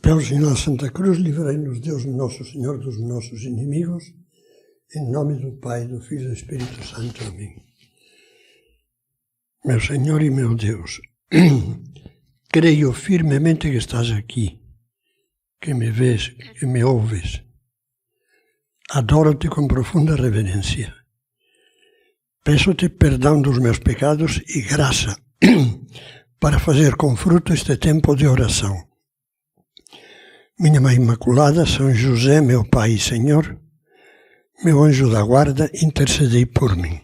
Pelo sinal de Santa Cruz, livrai-nos Deus Nosso Senhor dos nossos inimigos, em nome do Pai, do Filho e do Espírito Santo. Amém. Meu Senhor e meu Deus, creio firmemente que estás aqui, que me vês, que me ouves. Adoro-te com profunda reverência. Peço-te perdão dos meus pecados e graça para fazer com fruto este tempo de oração. Minha Mãe Imaculada, São José, meu Pai e Senhor, meu anjo da guarda, intercedei por mim.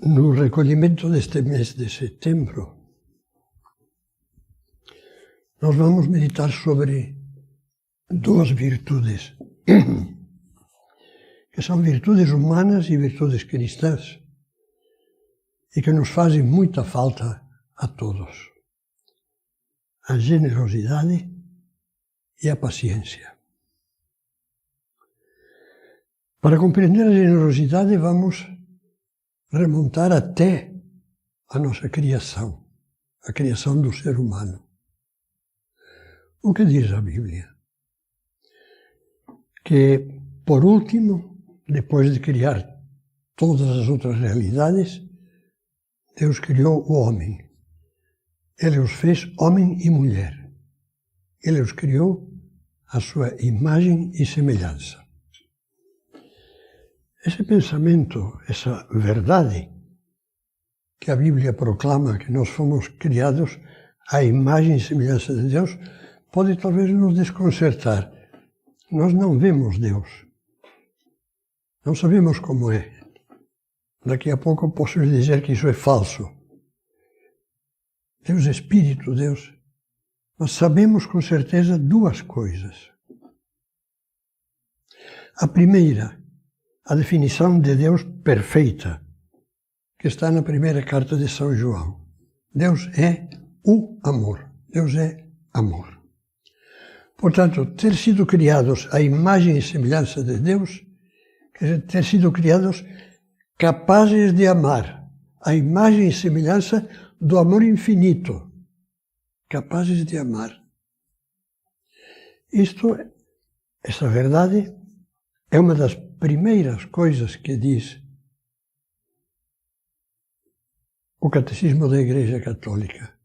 No recolhimento deste mês de setembro, nós vamos meditar sobre duas virtudes, que são virtudes humanas e virtudes cristãs, e que nos fazem muita falta a todos: a generosidade e a paciência. Para compreender a generosidade, vamos remontar até a nossa criação, a criação do ser humano. O que diz a Bíblia? Que, por último, depois de criar todas as outras realidades, Deus criou o homem. Ele os fez homem e mulher. Ele os criou à sua imagem e semelhança. Esse pensamento, essa verdade que a Bíblia proclama, que nós fomos criados à imagem e semelhança de Deus, pode talvez nos desconcertar. Nós não vemos Deus. Não sabemos como é. Daqui a pouco posso lhe dizer que isso é falso. Deus é Espírito, Deus. Mas sabemos com certeza duas coisas. A primeira, a definição de Deus perfeita, que está na primeira carta de São João. Deus é o amor. Deus é amor. Portanto, ter sido criados à imagem e semelhança de Deus, quer dizer, ter sido criados capazes de amar, à imagem e semelhança do amor infinito. Capazes de amar. Esta verdade é uma das primeiras coisas que diz o Catecismo da Igreja Católica.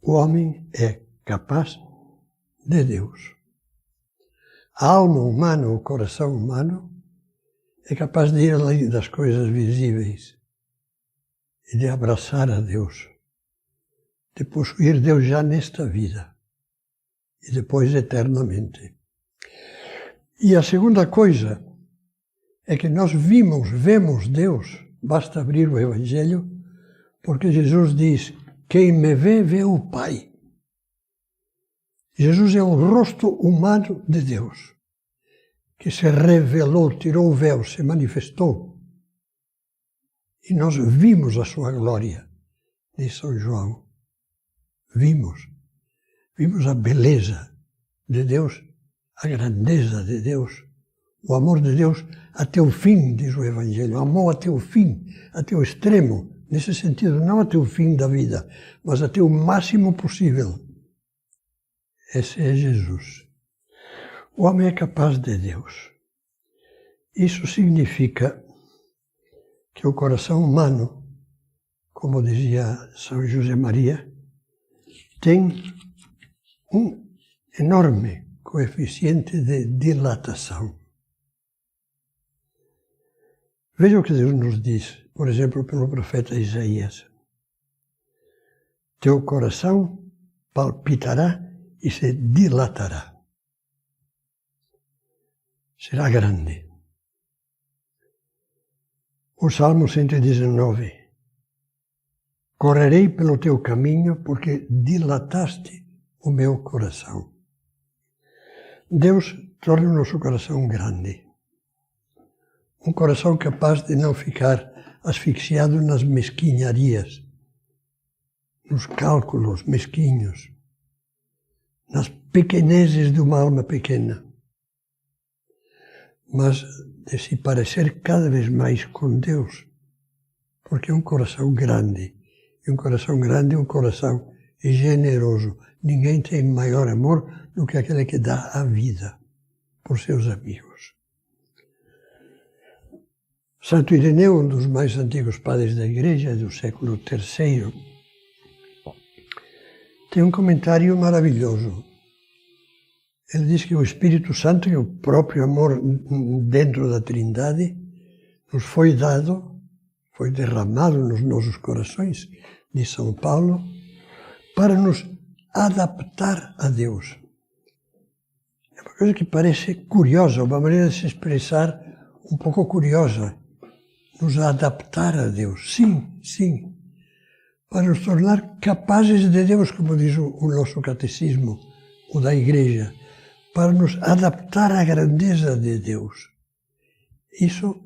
O homem é capaz de Deus. A alma humana, o coração humano, é capaz de ir além das coisas visíveis e de abraçar a Deus, de possuir Deus já nesta vida e depois eternamente. E a segunda coisa é que nós vemos Deus, basta abrir o Evangelho, porque Jesus diz: quem me vê, vê o Pai. Jesus é o rosto humano de Deus, que se revelou, tirou o véu, se manifestou. E nós vimos a sua glória, diz São João. Vimos a beleza de Deus, a grandeza de Deus, o amor de Deus até o fim, diz o Evangelho. Amou até o fim, até o extremo, nesse sentido, não até o fim da vida, mas até o máximo possível. Esse é Jesus. O homem é capaz de Deus. Isso significa que o coração humano, como dizia São José Maria, tem um enorme coeficiente de dilatação. Veja o que Deus nos diz, por exemplo, pelo profeta Isaías. Teu coração palpitará e se dilatará. Será grande. O Salmo 119. Correrei pelo teu caminho porque dilataste o meu coração. Deus torna o nosso coração grande. Um coração capaz de não ficar asfixiado nas mesquinharias, nos cálculos mesquinhos, nas pequenezes de uma alma pequena, mas de se parecer cada vez mais com Deus, porque é um coração grande, e um coração grande é um coração generoso. Ninguém tem maior amor do que aquele que dá a vida por seus amigos. Santo Ireneu, um dos mais antigos padres da Igreja, do século III, tem um comentário maravilhoso. Ele diz que o Espírito Santo e o próprio amor dentro da Trindade nos foi dado, foi derramado nos nossos corações, diz São Paulo, para nos adaptar a Deus. É uma coisa que parece curiosa, uma maneira de se expressar um pouco curiosa. Nos adaptar a Deus. Sim, sim. Para nos tornar capazes de Deus, como diz o nosso catecismo, o da Igreja. Para nos adaptar à grandeza de Deus. Isso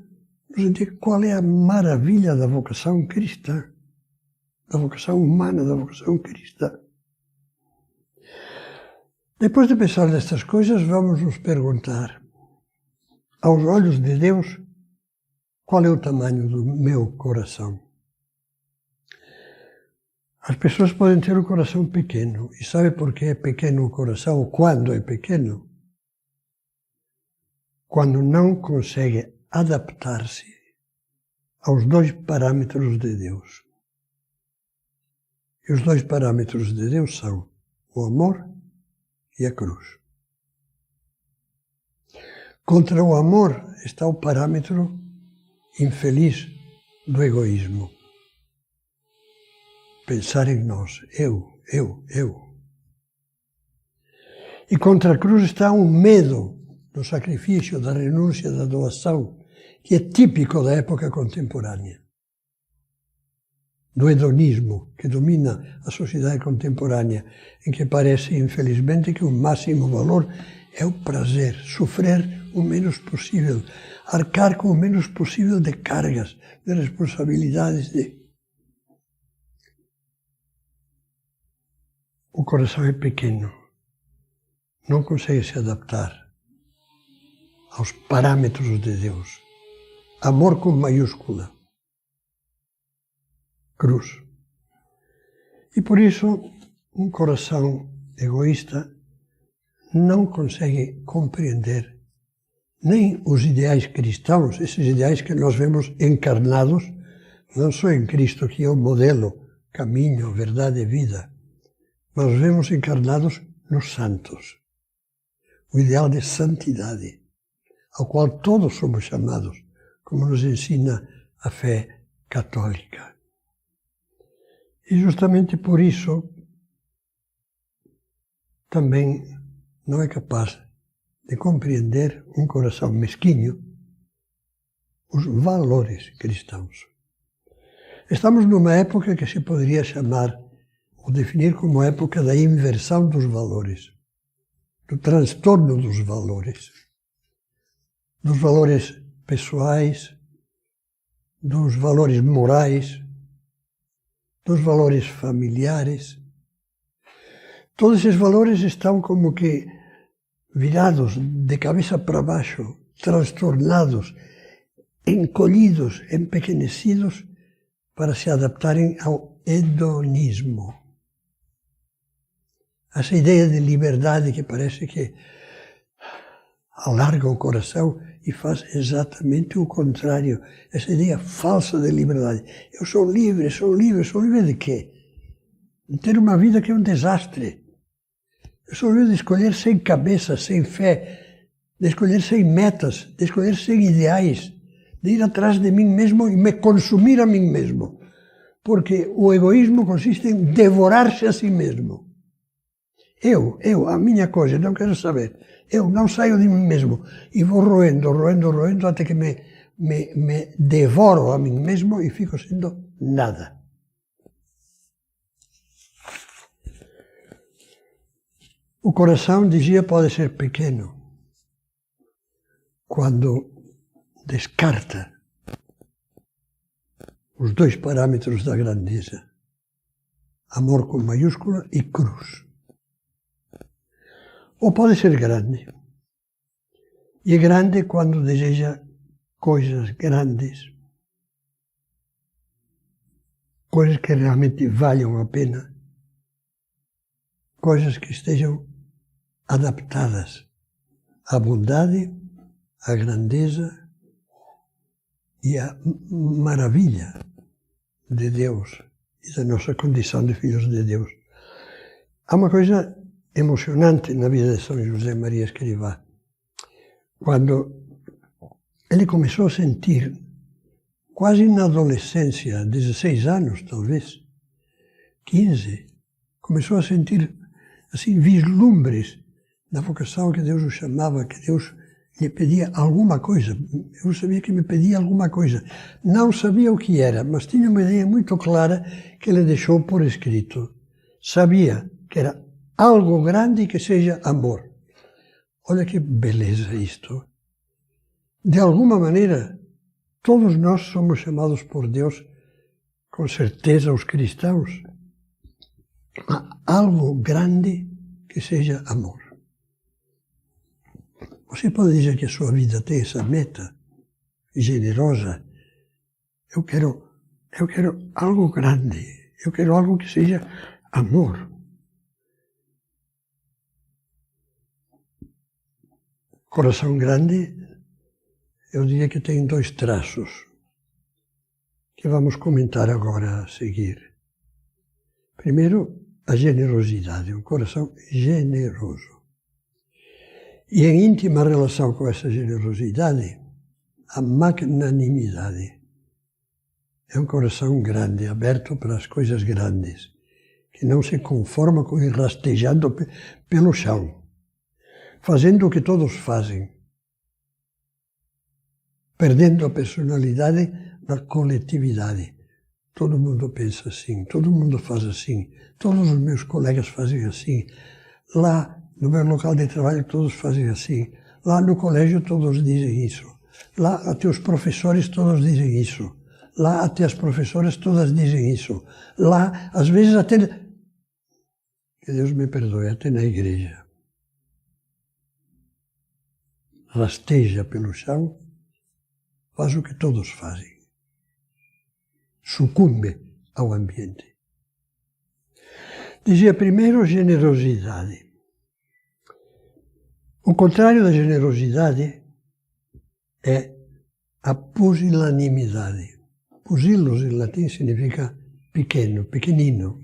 nos indica qual é a maravilha da vocação cristã, da vocação humana, da vocação cristã. Depois de pensar nestas coisas, vamos nos perguntar, aos olhos de Deus, qual é o tamanho do meu coração? As pessoas podem ter um coração pequeno. E sabe por que é pequeno o coração? Ou quando é pequeno? Quando não consegue adaptar-se aos dois parâmetros de Deus. E os dois parâmetros de Deus são o amor e a cruz. Contra o amor está o parâmetro infeliz do egoísmo. Pensar em nós, eu. E contra a cruz está o medo do sacrifício, da renúncia, da doação, que é típico da época contemporânea. Do hedonismo que domina a sociedade contemporânea, em que parece, infelizmente, que o máximo valor é o prazer, sofrer o menos possível, arcar com o menos possível de cargas, de responsabilidades. O coração é pequeno, não consegue se adaptar aos parâmetros de Deus. Amor com maiúscula. Cruz. E por isso, um coração egoísta não consegue compreender nem os ideais cristãos, esses ideais que nós vemos encarnados, não só em Cristo, que é o modelo, caminho, verdade e vida, mas vemos encarnados nos santos. O ideal de santidade, ao qual todos somos chamados, como nos ensina a fé católica. E justamente por isso também não é capaz de compreender um coração mesquinho os valores cristãos. Estamos numa época que se poderia chamar ou definir como a época da inversão dos valores, do transtorno dos valores pessoais, dos valores morais, dos valores familiares. Todos esses valores estão como que virados de cabeça para baixo, transtornados, encolhidos, empequenecidos, para se adaptarem ao hedonismo. Essa ideia de liberdade que parece que alarga o coração e faz exatamente o contrário. Essa ideia falsa de liberdade. Eu sou livre de quê? De ter uma vida que é um desastre. Eu sou livre de escolher sem cabeça, sem fé, de escolher sem metas, de escolher sem ideais, de ir atrás de mim mesmo e me consumir a mim mesmo. Porque o egoísmo consiste em devorar-se a si mesmo. A minha coisa, não quero saber. Eu não saio de mim mesmo e vou roendo até que me me devoro a mim mesmo e fico sendo nada. O coração, dizia, pode ser pequeno quando descarta os dois parâmetros da grandeza, amor com maiúscula e cruz. Ou pode ser grande. E é grande quando deseja coisas grandes, coisas que realmente valham a pena, coisas que estejam adaptadas à bondade, à grandeza e à maravilha de Deus e da nossa condição de filhos de Deus. Há uma coisa emocionante na vida de São José Maria Escrivá. Quando ele começou a sentir, quase na adolescência, 16 anos talvez, 15, começou a sentir assim vislumbres da vocação que Deus o chamava, que Deus lhe pedia alguma coisa. Eu sabia que me pedia alguma coisa. Não sabia o que era, mas tinha uma ideia muito clara que ele deixou por escrito. Sabia que era algo grande que seja amor. Olha que beleza isto. De alguma maneira, todos nós somos chamados por Deus, com certeza os cristãos, a algo grande que seja amor. Você pode dizer que a sua vida tem essa meta generosa. Eu quero algo grande. Eu quero algo que seja amor. Coração grande, eu diria que tem dois traços que vamos comentar agora a seguir. Primeiro, a generosidade, um coração generoso. E em íntima relação com essa generosidade, a magnanimidade. É um coração grande, aberto para as coisas grandes, que não se conforma com ir rastejando pelo chão, fazendo o que todos fazem, perdendo a personalidade da coletividade. Todo mundo pensa assim, todo mundo faz assim, todos os meus colegas fazem assim, lá no meu local de trabalho todos fazem assim, lá no colégio todos dizem isso, lá até os professores todos dizem isso, lá até as professoras todas dizem isso, lá às vezes até, que Deus me perdoe, até na igreja. Rasteja pelo chão, faz o que todos fazem. Sucumbe ao ambiente. Dizia primeiro generosidade. O contrário da generosidade é a pusilanimidade. Pusilos em latim significa pequeno, pequenino.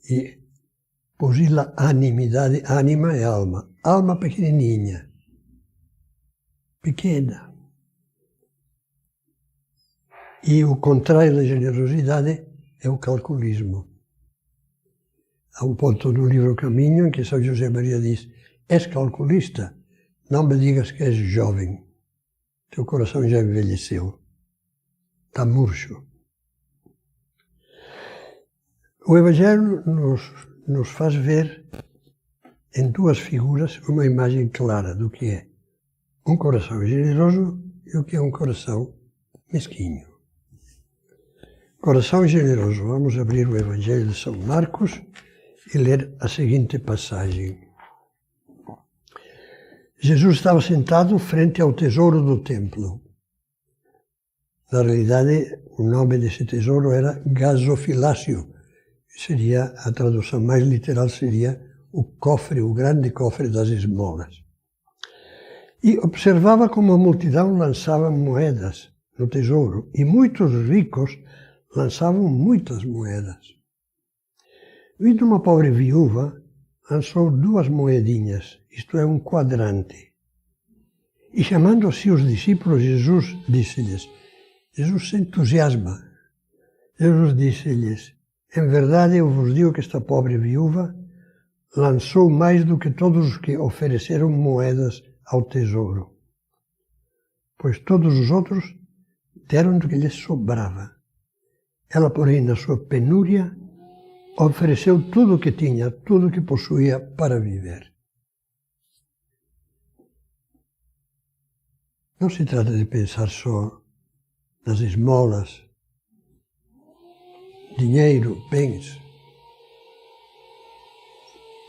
E pusilanimidade, ânima é alma. Alma pequenininha, pequena. E o contrário da generosidade é o calculismo. Há um ponto no livro Caminho em que São José Maria diz: és calculista? Não me digas que és jovem. Teu coração já envelheceu. Está murcho. O Evangelho nos faz ver em duas figuras uma imagem clara do que é um coração generoso e o que é um coração mesquinho. Coração generoso. Vamos abrir o Evangelho de São Marcos e ler a seguinte passagem. Jesus estava sentado frente ao tesouro do templo. Na realidade, o nome desse tesouro era gasofilácio. Seria, a tradução mais literal seria o cofre, o grande cofre das esmolas. E observava como a multidão lançava moedas no tesouro, e muitos ricos lançavam muitas moedas. Vindo uma pobre viúva, lançou 2 moedinhas, isto é, um quadrante. E chamando assim os discípulos, Jesus disse-lhes, Jesus se entusiasma. Jesus disse-lhes, em verdade eu vos digo que esta pobre viúva lançou mais do que todos os que ofereceram moedas ao tesouro. pois todos os outros deram do que lhes sobrava. Ela, porém, na sua penúria, ofereceu tudo o que tinha, tudo o que possuía para viver. Não se trata de pensar só nas esmolas, dinheiro, bens.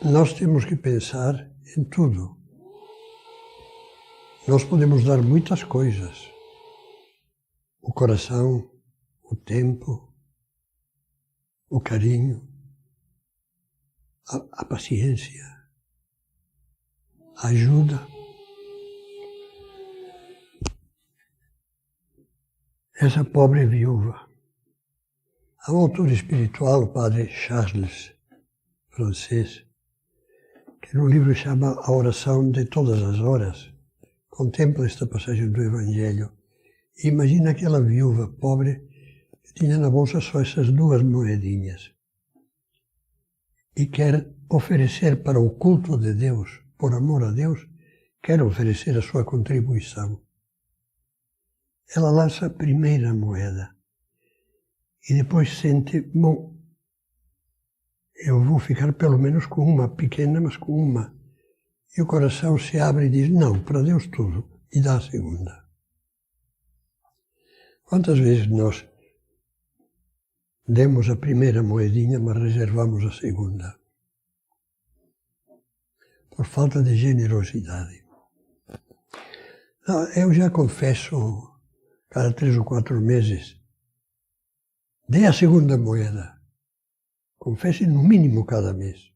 Nós temos que pensar em tudo. Nós podemos dar muitas coisas. O coração, o tempo, o carinho, a paciência, a ajuda. Essa pobre viúva. Há um autor espiritual, o padre Charles, francês, que no livro chama A Oração de Todas as Horas, contempla esta passagem do Evangelho e imagina aquela viúva pobre que tinha na bolsa só essas 2 moedinhas e quer oferecer para o culto de Deus, por amor a Deus, quer oferecer a sua contribuição. Ela lança a primeira moeda e depois sente, bom, eu vou ficar pelo menos com uma, pequena, mas com uma. E o coração se abre e diz, não, para Deus tudo, e dá a segunda. Quantas vezes nós demos a primeira moedinha, mas reservamos a segunda? Por falta de generosidade. Eu já confesso, cada 3 ou 4 meses, dê a segunda moeda. Confesse no mínimo cada mês.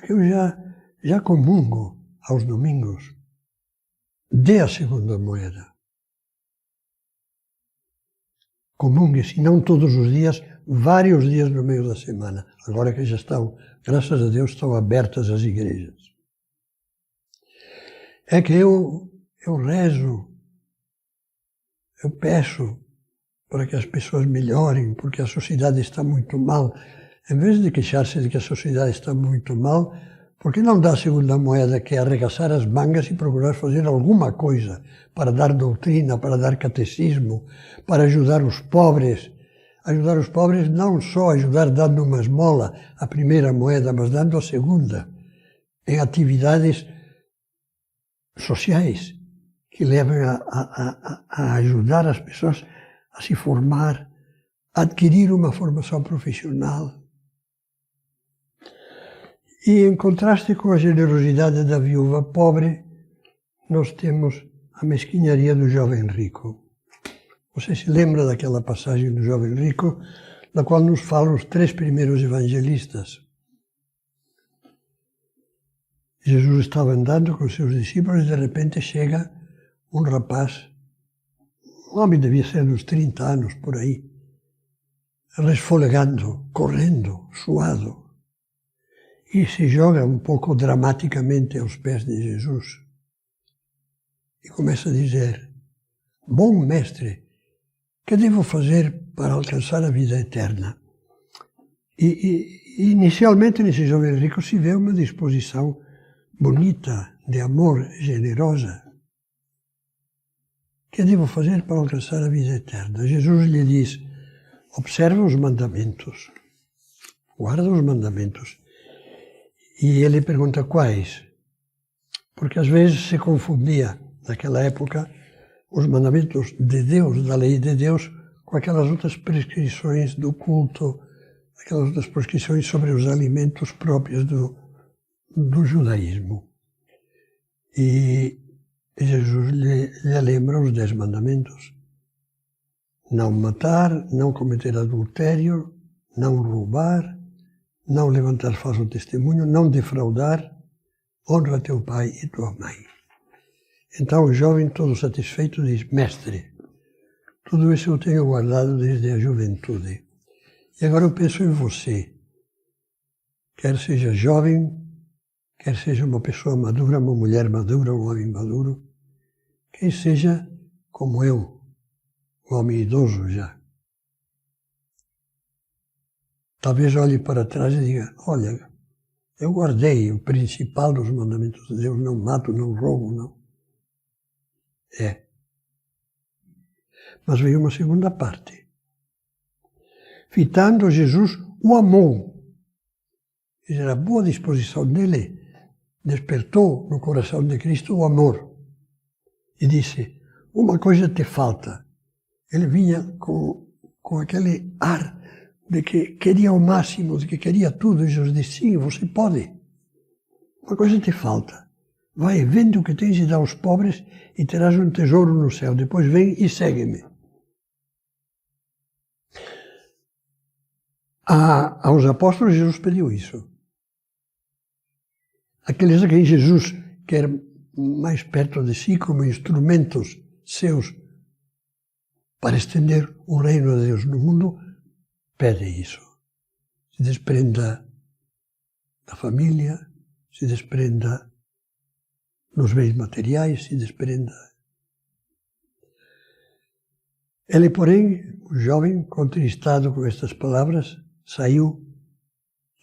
Eu já comungo aos domingos. Dê a segunda moeda. Comungue, se não todos os dias, vários dias no meio da semana. Agora que já estão, graças a Deus, estão abertas as igrejas. É que eu rezo, eu peço para que as pessoas melhorem, porque a sociedade está muito mal. Em vez de queixar-se de que a sociedade está muito mal, por que não dá a segunda moeda, que é arregaçar as mangas e procurar fazer alguma coisa para dar doutrina, para dar catecismo, para ajudar os pobres? Ajudar os pobres não só ajudar dando uma esmola, a primeira moeda, mas dando a segunda, em atividades sociais que levem a ajudar as pessoas a se formar, a adquirir uma formação profissional. E em contraste com a generosidade da viúva pobre, nós temos a mesquinharia do jovem rico. Você se lembra daquela passagem do jovem rico, da qual nos falam os 3 primeiros evangelistas? Jesus estava andando com seus discípulos e de repente chega um rapaz, um homem devia ser dos 30 anos, por aí, resfolegando, correndo, suado, e se joga um pouco dramaticamente aos pés de Jesus e começa a dizer, bom mestre, que devo fazer para alcançar a vida eterna? E inicialmente nesse jovem rico se vê uma disposição bonita, de amor, generosa. Que devo fazer para alcançar a vida eterna? Jesus lhe diz, observa os mandamentos, guarda os mandamentos. E ele pergunta quais? Porque às vezes se confundia, naquela época, os mandamentos de Deus, da lei de Deus, com aquelas outras prescrições do culto, aquelas outras prescrições sobre os alimentos próprios do judaísmo. E Jesus lhe lembra os 10 mandamentos. Não matar, não cometer adultério, não roubar, não levantar falso testemunho, não defraudar, honra teu pai e tua mãe. Então o jovem, todo satisfeito, diz, mestre, tudo isso eu tenho guardado desde a juventude. E agora eu penso em você, quer seja jovem, quer seja uma pessoa madura, uma mulher madura, um homem maduro, quem seja como eu, um homem idoso já. Talvez olhe para trás e diga, olha, eu guardei o principal dos mandamentos de Deus, não mato, não roubo, não. É. Mas veio uma segunda parte. Fitando, Jesus o amou. A boa disposição dele despertou no coração de Cristo o amor. E disse, uma coisa te falta. Ele vinha com aquele ar de que queria o máximo, de que queria tudo. E Jesus disse, sim, você pode. Uma coisa te falta. Vai, vende o que tens e dá aos pobres e terás um tesouro no céu. Depois vem e segue-me. Aos apóstolos Jesus pediu isso. Aqueles a quem Jesus quer mais perto de si como instrumentos seus para estender o reino de Deus no mundo, pede isso. Se desprenda da família, se desprenda dos bens materiais, se desprenda. Ele, porém, o jovem, contristado com estas palavras, saiu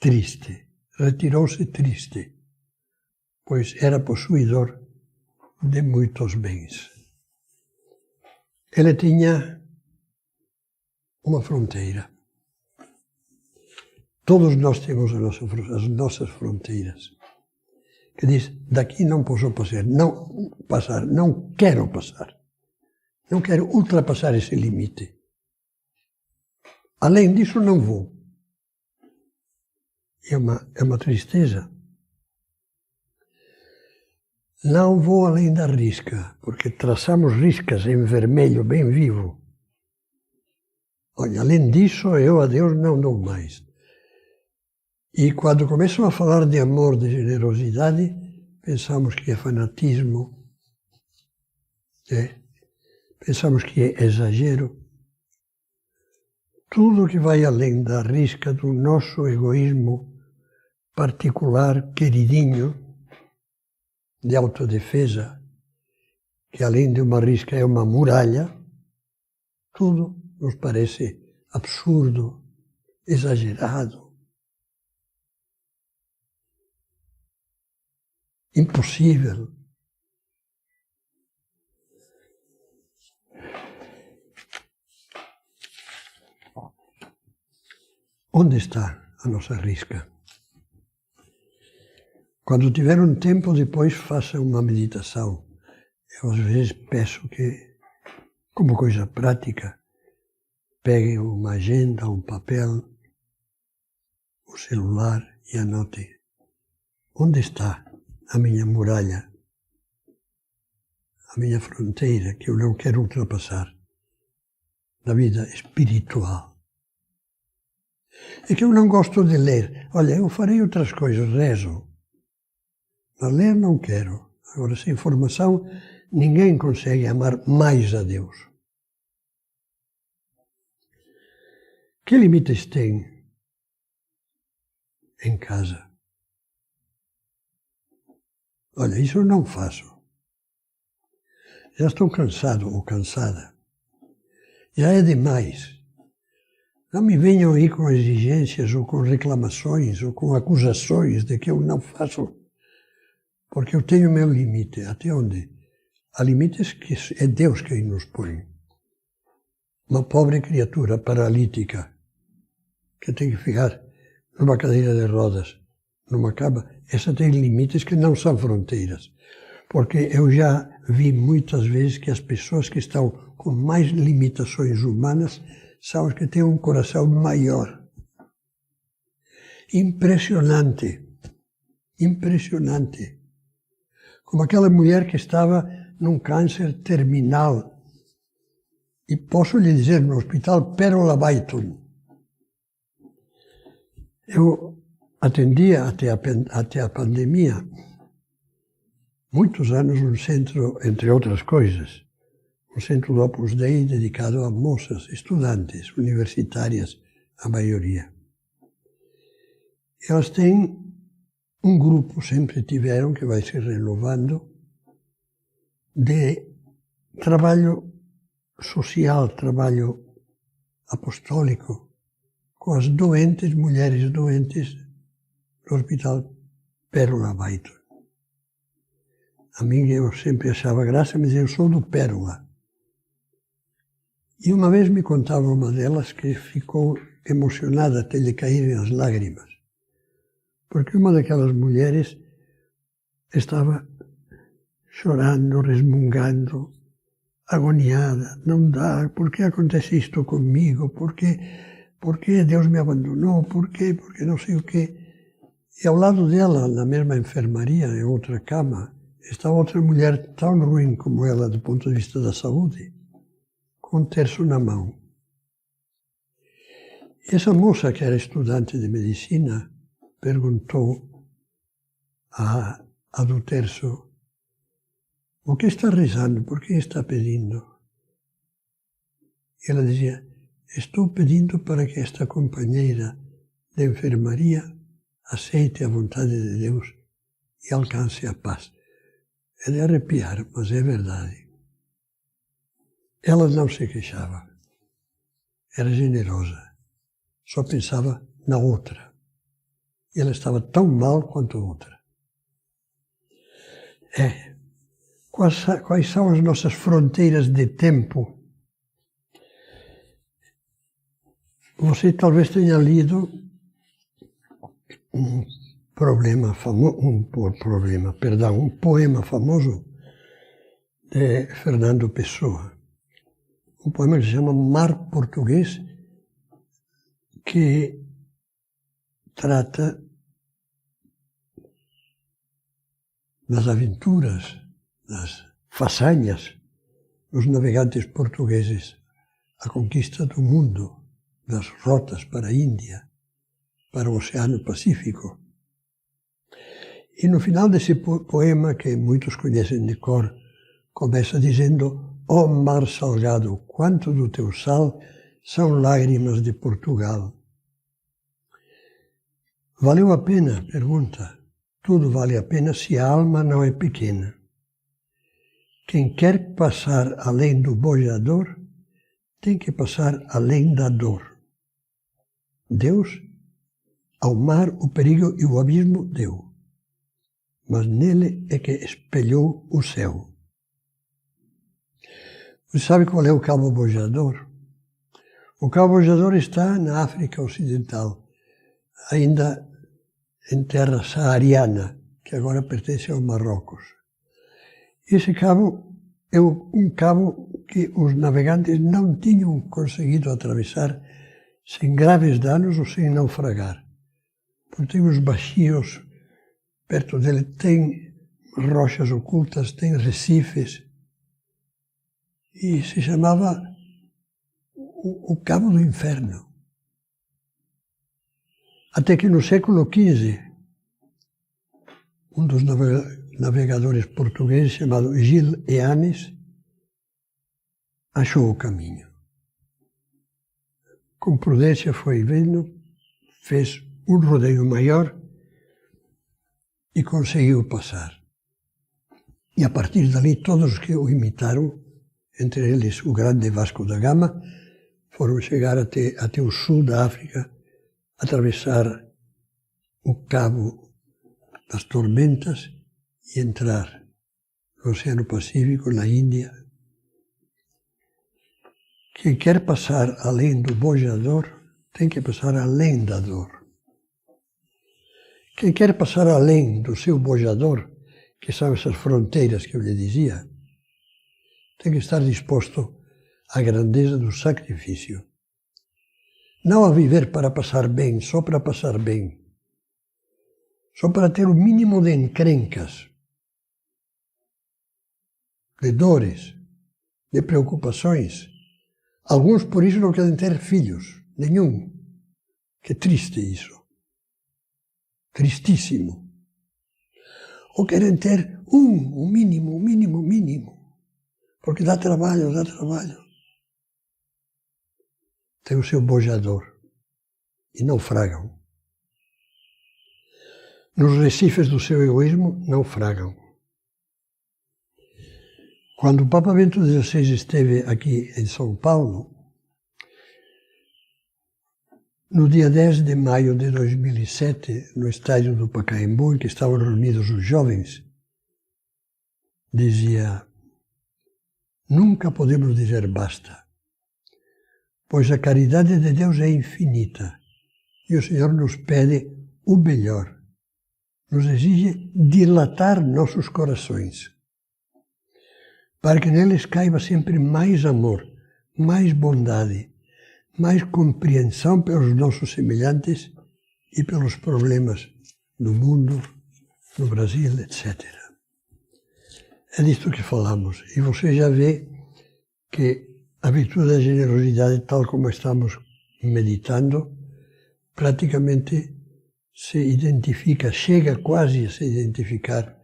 triste, retirou-se triste, pois era possuidor de muitos bens. Ele tinha uma fronteira. Todos nós temos as nossas fronteiras. Que diz, daqui não posso passar, não quero passar. Não quero ultrapassar esse limite. Além disso, não vou. É uma tristeza. Não vou além da risca, porque traçamos riscas em vermelho, bem vivo. Olha, além disso, eu a Deus não dou mais. E quando começam a falar de amor, de generosidade, pensamos que é fanatismo, pensamos que é exagero. Tudo que vai além da risca do nosso egoísmo particular, queridinho, de autodefesa, que além de uma risca é uma muralha, tudo nos parece absurdo, exagerado, impossível. Onde está a nossa risca? Quando tiver um tempo, depois faça uma meditação. Eu às vezes peço que, como coisa prática, pegue uma agenda, um papel, o celular e anote onde está a minha muralha, a minha fronteira que eu não quero ultrapassar na vida espiritual. É que eu não gosto de ler. Olha, eu farei outras coisas, rezo. Mas ler não quero. Agora, sem formação, ninguém consegue amar mais a Deus. Que limites tem em casa? Olha, isso eu não faço. Já estou cansado ou cansada. Já é demais. Não me venham aí com exigências ou com reclamações ou com acusações de que eu não faço. Porque eu tenho meu limite. Até onde? Há limites que é Deus quem nos põe. Uma pobre criatura paralítica que tem que ficar numa cadeira de rodas, numa cama, essa tem limites que não são fronteiras. Porque eu já vi muitas vezes que as pessoas que estão com mais limitações humanas são as que têm um coração maior. Impressionante. Impressionante. Como aquela mulher que estava num câncer terminal. E posso lhe dizer, no hospital Pérola Baiton. Eu atendia até a pandemia, muitos anos num centro, entre outras coisas, um centro do Opus Dei dedicado a moças, estudantes, universitárias, a maioria. Elas têm um grupo, sempre tiveram, que vai se renovando, de trabalho social, trabalho apostólico, com as doentes, mulheres doentes, no Hospital Pérola Baiton. A mim eu sempre achava graça, mas eu sou do Pérola. E uma vez me contava uma delas que ficou emocionada até lhe caírem as lágrimas, porque uma daquelas mulheres estava chorando, resmungando, agoniada. Não dá, por que acontece isto comigo? Por que Deus me abandonou? Por quê? Porque não sei o quê. E ao lado dela, na mesma enfermaria, em outra cama, estava outra mulher tão ruim como ela do ponto de vista da saúde, com um terço na mão. E essa moça, que era estudante de medicina, perguntou à do terço: o que está rezando? Por que está pedindo? E ela dizia: estou pedindo para que esta companheira de enfermaria aceite a vontade de Deus e alcance a paz. É de arrepiar, mas é verdade. Ela não se queixava. Era generosa. Só pensava na outra. E ela estava tão mal quanto a outra. Quais são as nossas fronteiras de tempo? Você talvez tenha lido um poema famoso de Fernando Pessoa. Um poema que se chama Mar Português, que trata das aventuras, das façanhas dos navegantes portugueses, a conquista do mundo, das rotas para a Índia, para o Oceano Pacífico. E no final desse poema, que muitos conhecem de cor, começa dizendo: ó mar salgado, quanto do teu sal são lágrimas de Portugal. Valeu a pena? Pergunta. Tudo vale a pena se a alma não é pequena. Quem quer passar além do bojador, tem que passar além da dor. Deus, ao mar, o perigo e o abismo deu, mas nele é que espelhou o céu. Você sabe qual é o Cabo Bojador? O Cabo Bojador está na África Ocidental, ainda em terra saariana, que agora pertence ao Marrocos. Esse cabo é um cabo que os navegantes não tinham conseguido atravessar sem graves danos ou sem naufragar. Porque tem uns baixios perto dele, tem rochas ocultas, tem recifes. E se chamava o Cabo do Inferno. Até que no século XV, um dos navegadores portugueses, chamado Gil Eanes, achou o caminho. Com prudência foi vendo, fez um rodeio maior e conseguiu passar. E a partir dali, todos os que o imitaram, entre eles o grande Vasco da Gama, foram chegar até o sul da África, atravessar o Cabo das Tormentas e entrar no Oceano Pacífico, na Índia. Quem quer passar além do bojador, tem que passar além da dor. Quem quer passar além do seu bojador, que são essas fronteiras que eu lhe dizia, tem que estar disposto à grandeza do sacrifício. Não a viver para passar bem, só para passar bem. Só para ter o mínimo de encrencas, de dores, de preocupações. Alguns por isso não querem ter filhos, nenhum. Que triste isso. Tristíssimo. Ou querem ter o mínimo. Porque dá trabalho. Tem o seu bojador e naufragam. Nos recifes do seu egoísmo, naufragam. Quando o Papa Bento XVI esteve aqui em São Paulo, no dia 10 de maio de 2007, no estádio do Pacaembu, em que estavam reunidos os jovens, dizia: nunca podemos dizer basta, pois a caridade de Deus é infinita e o Senhor nos pede o melhor. Nos exige dilatar nossos corações, para que neles caiba sempre mais amor, mais bondade, mais compreensão pelos nossos semelhantes e pelos problemas do mundo, no Brasil, etc. É disto que falamos. E você já vê que a virtude da generosidade, tal como estamos meditando, praticamente se identifica, chega quase a se identificar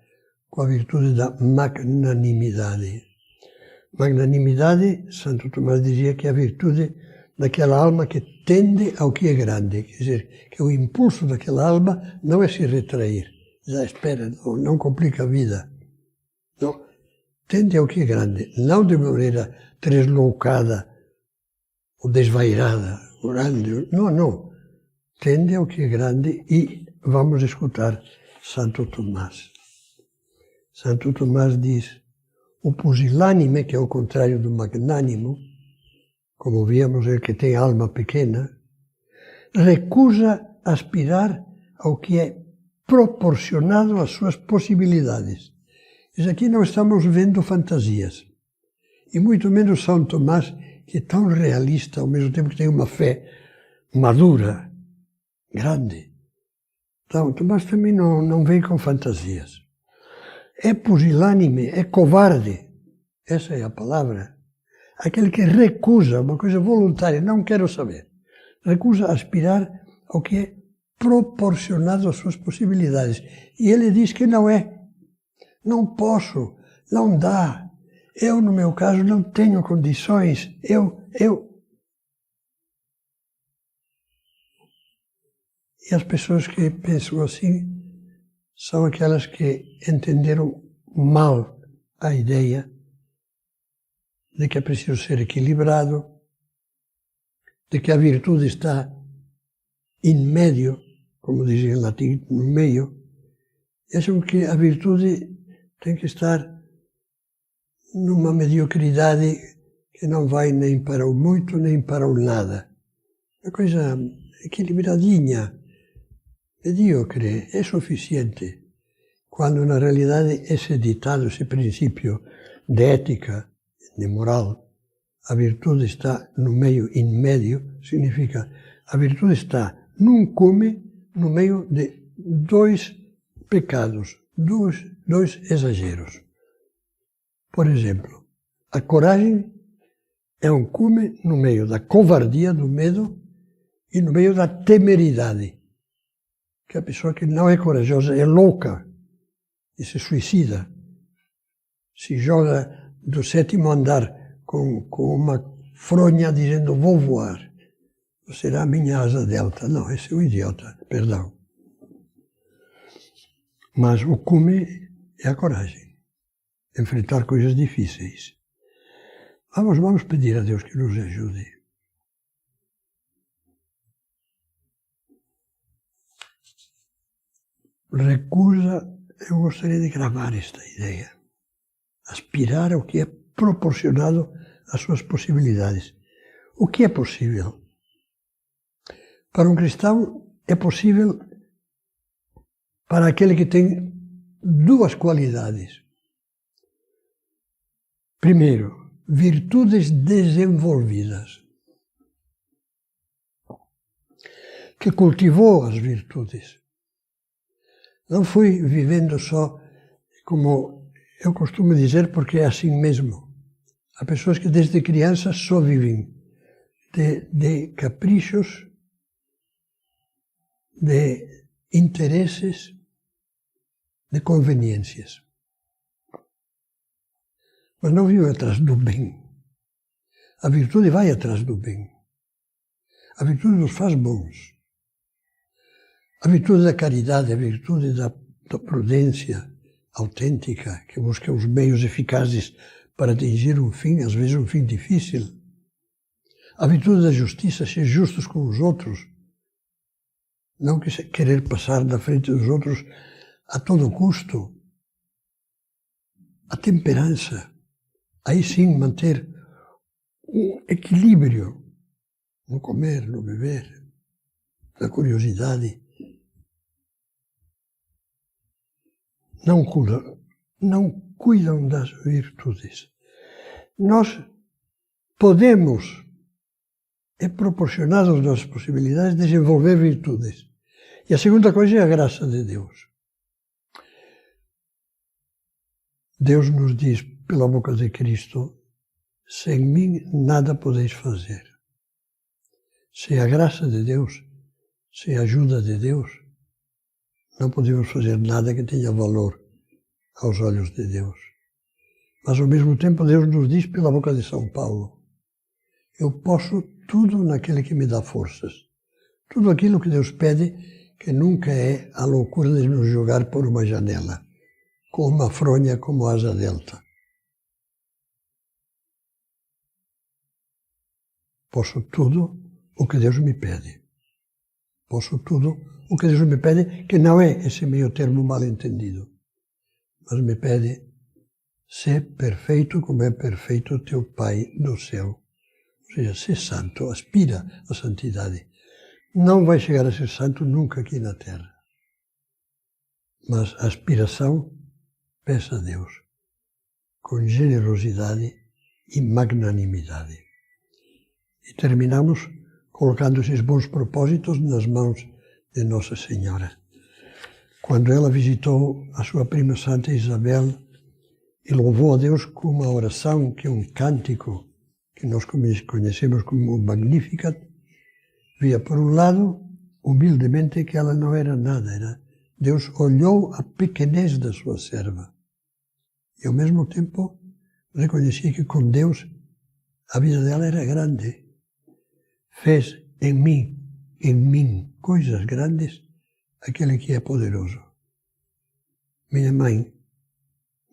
com a virtude da magnanimidade. Magnanimidade, Santo Tomás dizia que é a virtude daquela alma que tende ao que é grande. Quer dizer, que o impulso daquela alma não é se retrair. Já espera, não complica a vida. Não, tende ao que é grande. Não de maneira tresloucada ou desvairada, grande. Não, não. Tende ao que é grande e vamos escutar Santo Tomás. Santo Tomás diz: o pusilânime, que é o contrário do magnânimo, como víamos, ele que tem alma pequena, recusa aspirar ao que é proporcionado às suas possibilidades. Mas aqui não estamos vendo fantasias. E muito menos São Tomás, que é tão realista, ao mesmo tempo que tem uma fé madura, grande. Então, Tomás também não vem com fantasias. É pusilânime, é covarde. Essa é a palavra. Aquele que recusa uma coisa voluntária, não quero saber. Recusa aspirar ao que é proporcionado às suas possibilidades. E ele diz que não é. Não posso, não dá. Eu, no meu caso, não tenho condições. E as pessoas que pensam assim são aquelas que entenderam mal a ideia de que é preciso ser equilibrado, de que a virtude está in medio, como dizem em latim, no meio, e acham que a virtude tem que estar numa mediocridade que não vai nem para o muito, nem para o nada. Uma coisa equilibradinha, medíocre, é suficiente, quando na realidade esse ditado, esse princípio de ética, de moral, a virtude está no meio, in medio, significa a virtude está num cume, no meio de dois pecados, dois exageros. Por exemplo, a coragem é um cume no meio da covardia, do medo, e no meio da temeridade. Que a pessoa que não é corajosa é louca e se suicida. Se joga do 7º andar com uma fronha dizendo vou voar. Será a minha asa delta. Não, esse é um idiota, perdão. Mas o cume é a coragem. Enfrentar coisas difíceis. Vamos pedir a Deus que nos ajude. Recusa, eu gostaria de gravar esta ideia. Aspirar ao que é proporcionado às suas possibilidades. O que é possível? Para um cristão é possível para aquele que tem duas qualidades. Primeiro, virtudes desenvolvidas. Que cultivou as virtudes. Não foi vivendo só, como eu costumo dizer, porque é assim mesmo. Há pessoas que desde crianças só vivem de caprichos, de interesses, de conveniências. Mas não vivem atrás do bem. A virtude vai atrás do bem. A virtude nos faz bons. A virtude da caridade, a virtude da prudência autêntica, que busca os meios eficazes para atingir um fim, às vezes um fim difícil. A virtude da justiça, ser justos com os outros. Não querer passar da frente dos outros a todo custo. a temperança, aí sim manter um equilíbrio no comer, no beber, na curiosidade. Não cuidam das virtudes. Nós podemos, é proporcionado às nossas possibilidades, desenvolver virtudes. E a segunda coisa é a graça de Deus. Deus nos diz, pela boca de Cristo, sem mim nada podeis fazer. Sem a graça de Deus, sem a ajuda de Deus, não podemos fazer nada que tenha valor aos olhos de Deus. Mas, ao mesmo tempo, Deus nos diz pela boca de São Paulo, eu posso tudo naquele que me dá forças. Tudo aquilo que Deus pede, que nunca é a loucura de nos jogar por uma janela, com uma fronha como asa delta. Posso tudo o que Deus me pede. Posso tudo o que Deus me pede, que não é esse meio termo mal entendido, mas me pede ser perfeito como é perfeito o teu Pai no céu. Ou seja, ser santo, aspira à santidade. Não vai chegar a ser santo nunca aqui na Terra. Mas a aspiração, peça a Deus, com generosidade e magnanimidade. E terminamos colocando esses bons propósitos nas mãos de Nossa Senhora. Quando ela visitou a sua prima Santa Isabel e louvou a Deus com uma oração, que é um cântico que nós conhecemos como o Magnificat, via por um lado, humildemente, que ela não era nada. Deus olhou a pequenez da sua serva e, ao mesmo tempo, reconhecia que com Deus a vida dela era grande. Fez em mim, coisas grandes, aquele que é poderoso. Minha mãe,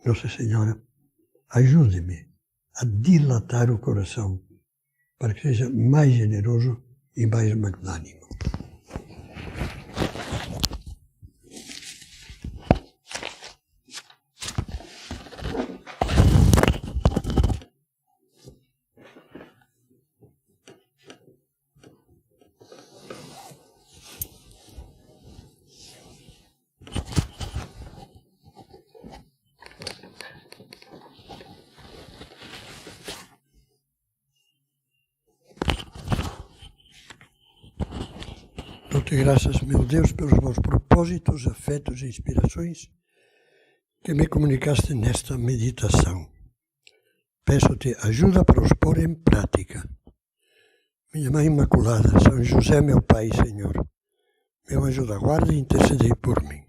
Nossa Senhora, ajude-me a dilatar o coração para que seja mais generoso e mais magnânimo. Dou-te graças, meu Deus, pelos bons propósitos, afetos e inspirações que me comunicaste nesta meditação. Peço-te ajuda para os pôr em prática. Minha Mãe Imaculada, São José, meu Pai e Senhor, meu anjo da guarda, intercedei por mim.